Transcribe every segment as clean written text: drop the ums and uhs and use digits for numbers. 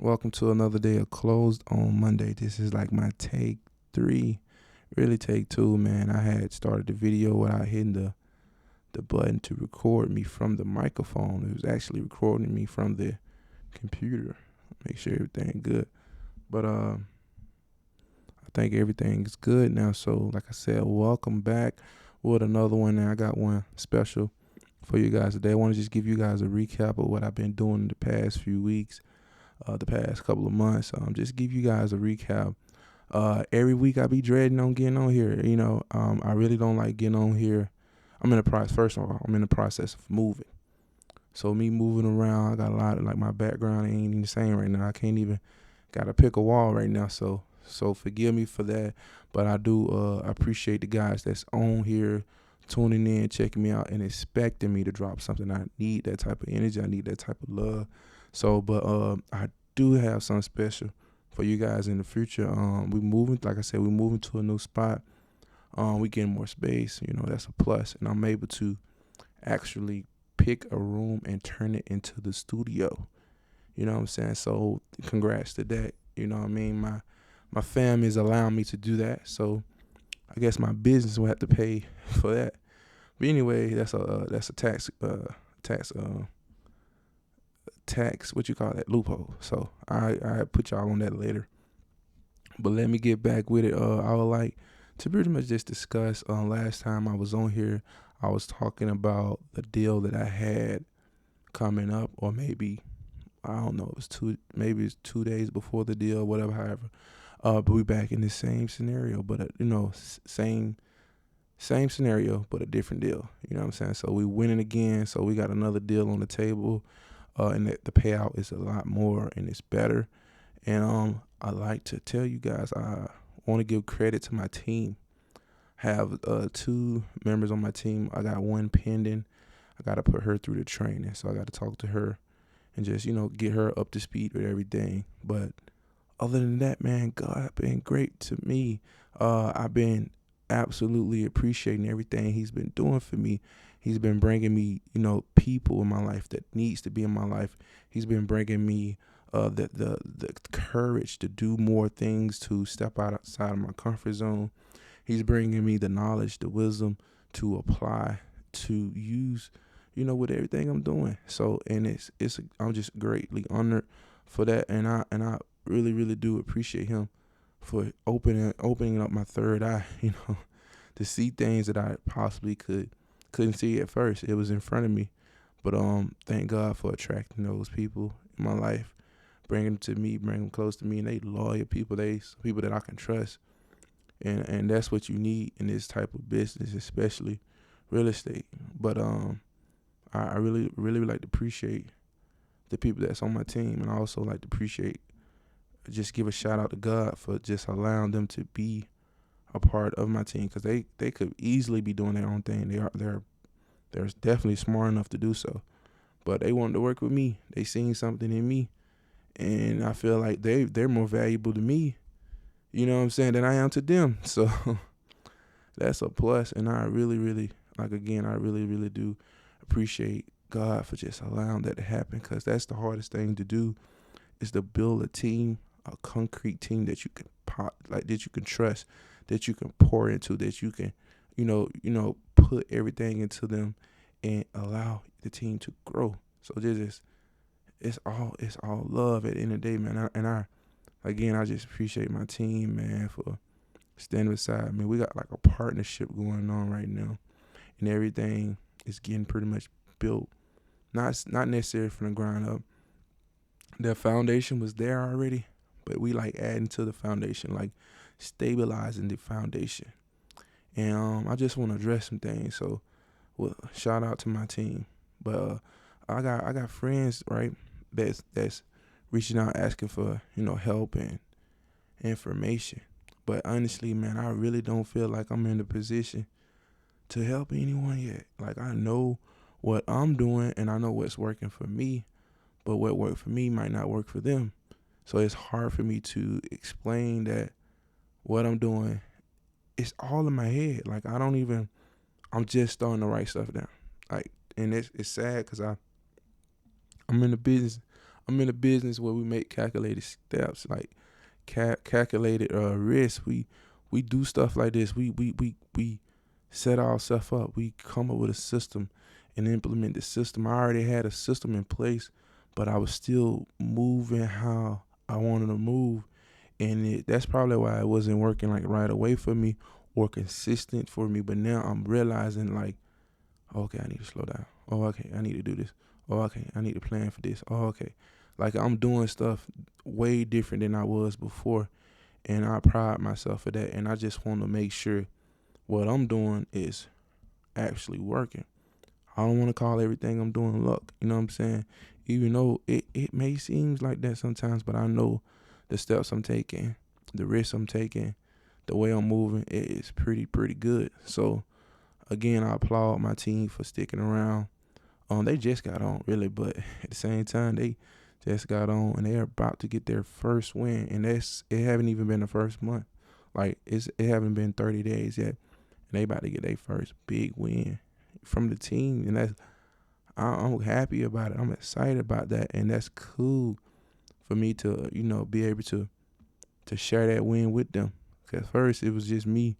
Welcome to another day of Closed on Monday. This is like my take three, really take two, man. I had started the video without hitting the button to record me from the microphone. It was actually recording me from the computer. Make sure everything good. But I think everything's good now. So like I said, welcome back with another one. And I got one special for you guys today. I want to just give you guys a recap of what I've been doing the past few weeks, the past couple of months. Just give you guys a recap. Every week I be dreading on getting on here. I really don't like getting on here. I'm in the process. First of all, I'm in the process of moving. So me moving around, I got a lot of like my background ain't even the same right now. I can't even gotta pick a wall right now. So forgive me for that. But I do appreciate the guys that's on here, tuning in, checking me out, and expecting me to drop something. I need that type of energy. I need that type of love. So, but I do have something special for you guys in the future. We moving, like I said, we moving to a new spot. We getting more space. That's a plus, and I'm able to actually pick a room and turn it into the studio. You know what I'm saying? So, congrats to that. You know what I mean? My fam is allowing me to do that. So, I guess my business will have to pay for that. But anyway, that's a tax what you call that loophole. So I put y'all on that later. But let me get back with it. I would like to pretty much just discuss. Last time I was on here, I was talking about the deal that I had coming up, or maybe I don't know. It was maybe it's 2 days before the deal, whatever. However, but we back in the same scenario, but same scenario, but a different deal. You know what I'm saying? So we winning again. So we got another deal on the table, and the payout is a lot more and it's better. And I like to tell you guys, I want to give credit to my team. Have two members on my team. I got one pending. I got to put her through the training, so I got to talk to her and just get her up to speed with everything. But other than that, man, God been great to me. I've been absolutely appreciating everything He's been doing for me. He's been bringing me, people in my life that needs to be in my life. He's been bringing me the courage to do more things, to step outside of my comfort zone. He's bringing me the knowledge, the wisdom to apply, to use, with everything I'm doing. So, and I'm just greatly honored for that, and I really, really do appreciate him for opening up my third eye, to see things that I possibly couldn't see at first. It was in front of me, but thank God for attracting those people in my life, bringing them to me, bring them close to me, and they loyal people. They people that I can trust, and that's what you need in this type of business, especially real estate. But I really, really like to appreciate the people that's on my team, and I also like to appreciate, just give a shout out to God for just allowing them to be a part of my team, because they could easily be doing their own thing. They're definitely smart enough to do so, but they wanted to work with me. They seen something in me, and I feel like they're more valuable to me, you know what I'm saying, than I am to them. So that's a plus, and I really, really, like, again, I really, really do appreciate God for just allowing that to happen, because that's the hardest thing to do, is to build a team, a concrete team that you can that you can trust, that you can pour into, that you can, put everything into them and allow the team to grow. So this is it's all love at the end of the day, man. I just appreciate my team, man, for standing beside me. We got like a partnership going on right now, and everything is getting pretty much built. Not necessarily from the ground up. The foundation was there already, but we like adding to the foundation, like stabilizing the foundation. And I just want to address some things. So, well, shout out to my team. But I got friends, right, that's reaching out asking for help and information. But honestly, man, I really don't feel like I'm in the position to help anyone yet. Like, I know what I'm doing and I know what's working for me, but what worked for me might not work for them. So it's hard for me to explain that what I'm doing is all in my head. Like, I'm just starting to write stuff down. Like, and it's sad because I'm in the business. I'm in a business where we make calculated steps, like calculated risk. We do stuff like this. We set ourselves up. We come up with a system and implement the system. I already had a system in place, but I was still moving how I wanted to move, and that's probably why it wasn't working like right away for me or consistent for me. But now I'm realizing like, okay, I need to slow down. Oh, okay, I need to do this. Oh, okay, I need to plan for this. Oh, okay, like I'm doing stuff way different than I was before, and I pride myself for that. And I just want to make sure what I'm doing is actually working. I don't want to call everything I'm doing luck. You know what I'm saying? Even though it may seem like that sometimes, but I know the steps I'm taking, the risks I'm taking, the way I'm moving, it is pretty good. So again, I applaud my team for sticking around. They just got on really, but at the same time, they just got on and they're about to get their first win, and it haven't even been the first month. Like it haven't been 30 days yet, and they about to get their first big win from the team, and I'm happy about it. I'm excited about that, and that's cool for me to be able to share that win with them. Cause first it was just me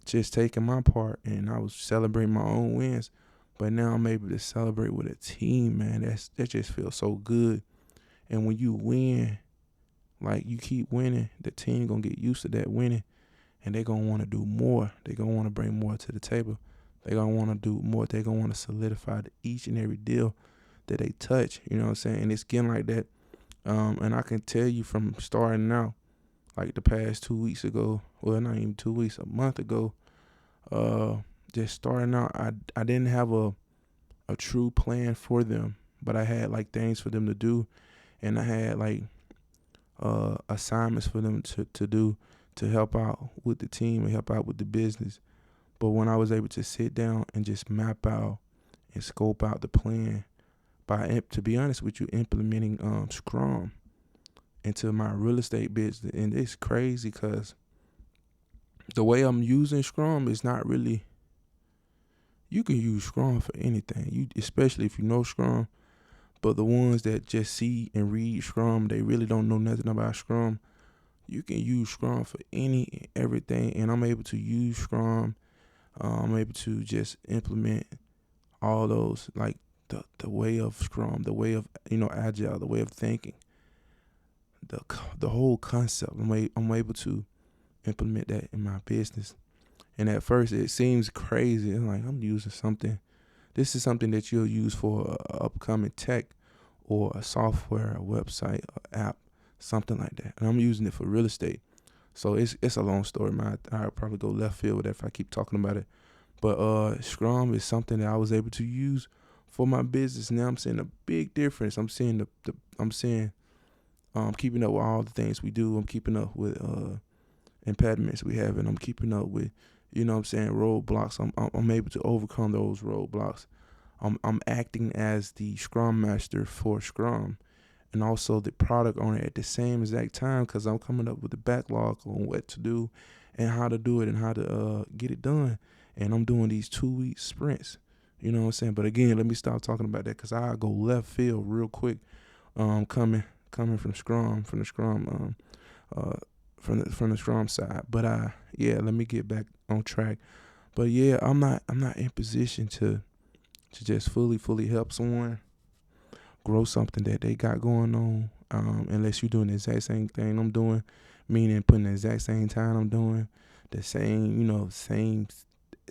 just taking my part, and I was celebrating my own wins. But now I'm able to celebrate with a team, man. That just feels so good. And when you win, like you keep winning, the team gonna get used to that winning, and they gonna want to do more. They gonna want to bring more to the table. They gonna want to do more. They gonna want to solidify each and every deal that they touch. You know what I'm saying? And it's getting like that. And I can tell you from starting now, like the past 2 weeks ago, well, not even 2 weeks, a month ago, just starting out, I didn't have a true plan for them, but I had like things for them to do, and I had like assignments for them to do to help out with the team and help out with the business. But when I was able to sit down and just map out and scope out the plan to be honest with you, implementing Scrum into my real estate business, and it's crazy because the way I'm using Scrum is not really. You can use Scrum for anything, especially if you know Scrum. But the ones that just see and read Scrum, they really don't know nothing about Scrum. You can use Scrum for any and everything, and I'm able to use Scrum. I'm able to just implement all those, like the way of Scrum, the way of Agile, the way of thinking, the whole concept. I'm able to implement that in my business. And at first, it seems crazy. It's like I'm using something. This is something that you'll use for upcoming tech or a software, a website, an app, something like that. And I'm using it for real estate. So it's a long story, man. I'll probably go left field with that if I keep talking about it. But Scrum is something that I was able to use for my business. Now I'm seeing a big difference. I'm seeing keeping up with all the things we do. I'm keeping up with impediments we have, and I'm keeping up with roadblocks. I'm able to overcome those roadblocks. I'm acting as the Scrum Master for Scrum, and also the product owner at the same exact time, because I'm coming up with the backlog on what to do and how to do it and how to get it done. And I'm doing these 2-week sprints. You know what I'm saying? But again, let me stop talking about that because I go left field real quick. Coming from the Scrum from the Scrum side. But let me get back on track. But yeah, I'm not in position to just fully help someone grow something that they got going on, unless you're doing the exact same thing I'm doing, meaning putting the exact same time I'm doing, the same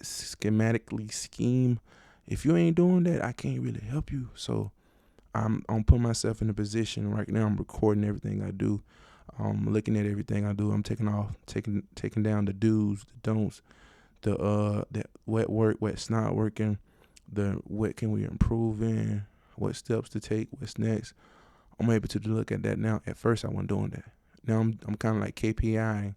schematically scheme. If you ain't doing that, I can't really help you. So I'm putting myself in a position right now. I'm recording everything I do. I'm looking at everything I do. I'm taking down the do's, the don'ts, the what work, what's not working, the what can we improve in, what steps to take, what's next. I'm able to look at that now. At first, I wasn't doing that. Now I'm kind of like KPI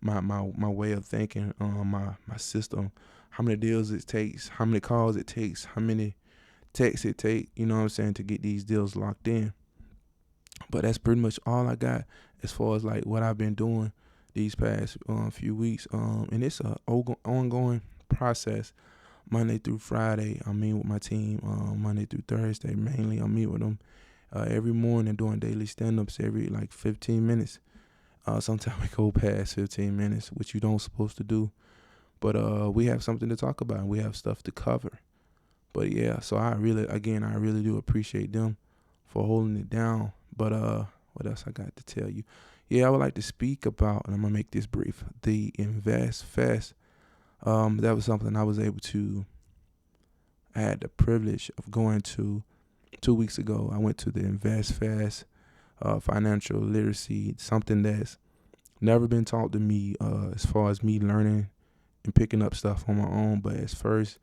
my way of thinking, my system, how many deals it takes, how many calls it takes, how many texts it takes, you know what I'm saying, to get these deals locked in. But that's pretty much all I got as far as like what I've been doing these past few weeks. And it's a ongoing process. Monday through Friday, I meet with my team. Monday through Thursday, mainly I meet with them. every morning doing daily stand-ups every like 15 minutes. Sometimes we go past 15 minutes, which you don't supposed to do. But we have something to talk about. And we have stuff to cover. But yeah, so I really do appreciate them for holding it down. But what else I got to tell you? Yeah, I would like to speak about, and I'm gonna make this brief, the Invest Fest. That was something I was able to. I had the privilege of going to 2 weeks ago. I went to the Invest Fest, financial literacy, something that's never been taught to me as far as me learning and picking up stuff on my own. But as first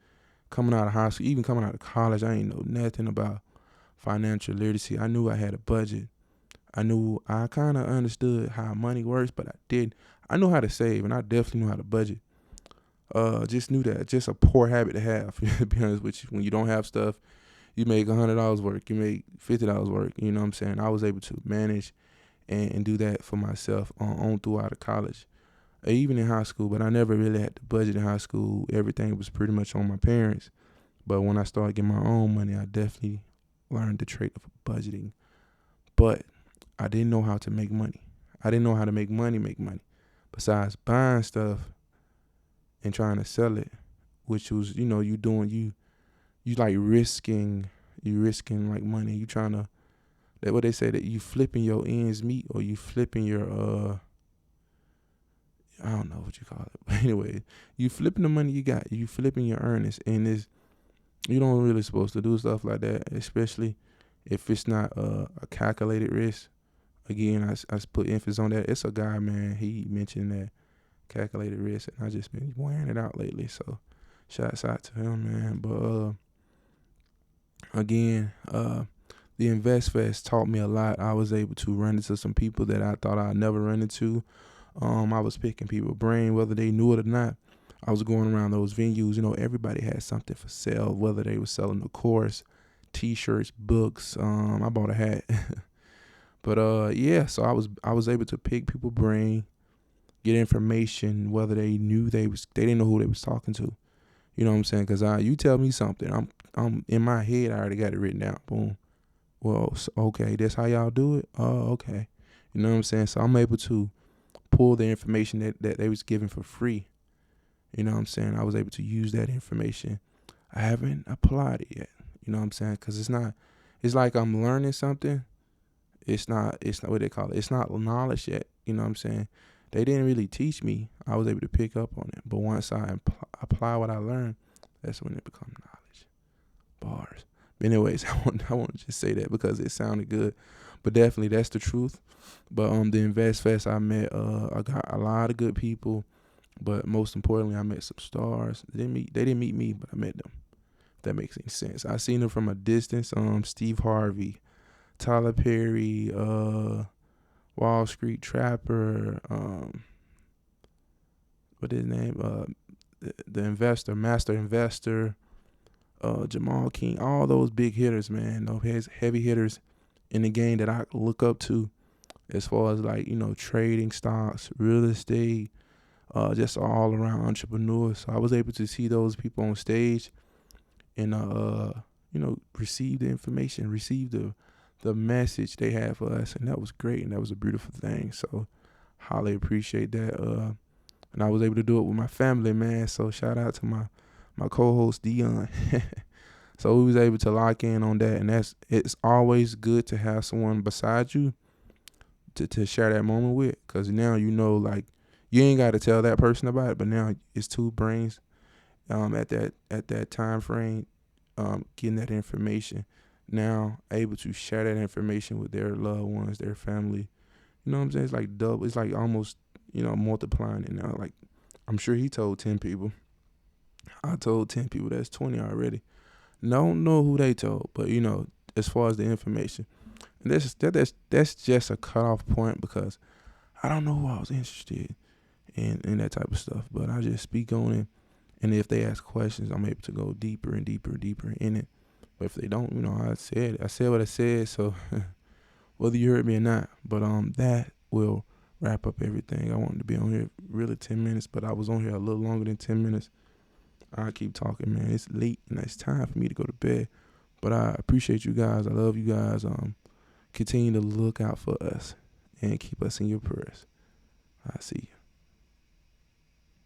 coming out of high school, even coming out of college, I ain't know nothing about financial literacy. I knew I had a budget. I kind of understood how money works, but I didn't. I knew how to save, and I definitely knew how to budget. Just knew that. Just a poor habit to have. To be honest with you, when you don't have stuff, you make $100 work, you make $50 work. You know what I'm saying? I was able to manage and do that for myself on throughout college, even in high school. But I never really had to budget in high school. Everything was pretty much on my parents. But when I started getting my own money, I definitely learned the trait of budgeting. But I didn't know how to make money. I didn't know how to make money. Besides buying stuff and trying to sell it, which was, you like risking like money. You trying to, that what they say, that you flipping your ends meet, or you flipping your I don't know what you call it. But anyway, you flipping the money you got, you flipping your earnings, and you don't really supposed to do stuff like that, especially if it's not a calculated risk. Again, I put emphasis on that. It's a guy, man, he mentioned that calculated risk, and I just been wearing it out lately. So shouts out to him, man. But again, the Invest Fest taught me a lot. I was able to run into some people that I thought I'd never run into. I was picking people's brain, whether they knew it or not. I was going around those venues. Everybody had something for sale, whether they were selling a course, T-shirts, books. I bought a hat. But yeah, so I was able to pick people's brain, get information, whether they knew they didn't know who they was talking to. You know what I'm saying? Because you tell me something, I'm in my head, I already got it written down. Boom. Well, okay, that's how y'all do it. Oh, okay. You know what I'm saying? So I'm able to pull the information that they was giving for free. You know what I'm saying? I was able to use that information. I haven't applied it yet. You know what I'm saying? Because it's like I'm learning something. It's not what they call it. It's not knowledge yet. You know what I'm saying? They didn't really teach me. I was able to pick up on it. But once I apply what I learned, that's when it becomes knowledge. Bars. But anyways, I want to just say that because it sounded good. But definitely that's the truth. But the Invest Fest, I met I got a lot of good people. But most importantly, I met some stars. They didn't meet me, but I met them. If that makes any sense. I seen them from a distance. Steve Harvey, Tyler Perry, Wall Street Trapper, what his name? The investor, master investor, Jamal King, all those big hitters, man. Those heavy hitters in the game that I look up to, as far as like trading stocks, real estate, just all around entrepreneurs. So I was able to see those people on stage, and receive the information, receive the message they had for us, and that was great, and that was a beautiful thing. So highly appreciate that. And I was able to do it with my family, man. So shout out to my co-host Dion. So we was able to lock in on that, and it's always good to have someone beside you to share that moment with, because now like you ain't got to tell that person about it, but now it's two brains at that time frame, getting that information, now able to share that information with their loved ones, their family. You know what I'm saying? It's like double. It's like almost multiplying it now. Like I'm sure he told 10 people. I told 10 people. That's 20 already. Don't know who they told, but as far as the information, and that's just a cutoff point, because I don't know who I was interested in that type of stuff, but I just speak on it, and if they ask questions, I'm able to go deeper and deeper and deeper in it. But if they don't, I said what I said, so whether you heard me or not. But that will wrap up everything. I wanted to be on here really 10 minutes, but I was on here a little longer than 10 minutes. I keep talking, man. It's late and it's time for me to go to bed. But I appreciate you guys. I love you guys. Continue to look out for us and keep us in your prayers. I see you.